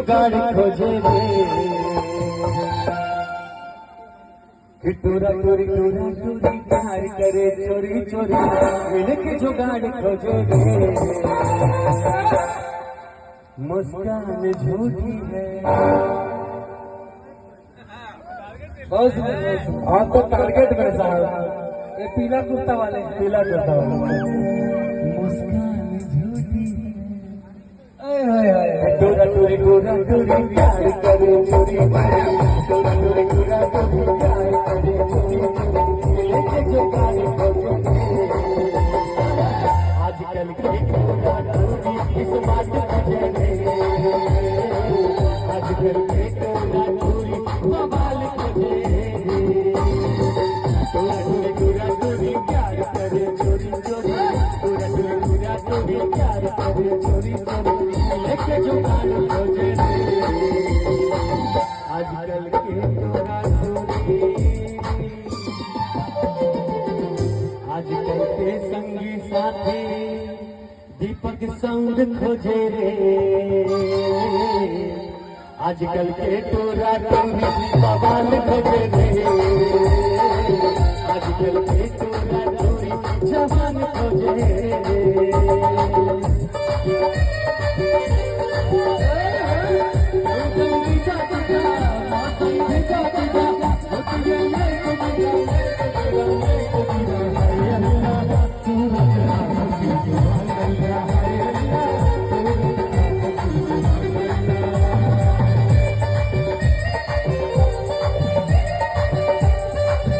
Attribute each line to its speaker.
Speaker 1: जुगाड़ खोजे रे कि टूरा टूरी प्यार करे चोरी चोरी मिलके जुगाड़ खोजे रे। मुस्कान झूठी है आप तो टारगेट में साहब, ये पीला कुर्ता वाले, पीला कुर्ता वाले। मुस्कान झूठी है टूरा टूरी प्यार करे चोरी चोरी टूरा टूरी प्यार करे चोरी चोरी लेके जो गाड़ी खोजे आजकल की टूरा टूरी इस बात मुझे आजकल की टूरा टूरी बवाल खोजे टूरा टूरी प्यार करे चोरी चोरी टूरा टूरी प्यार करे चोरी चोरी लेके जो गाड़ी खोजे आजकल के टूरा टूरी आजकल के संगी साथी दीपक संग खोजे रे आजकल के टूरा टूरी बवाल खोजे रे आजकल के टूरा टूरी जवान खोजे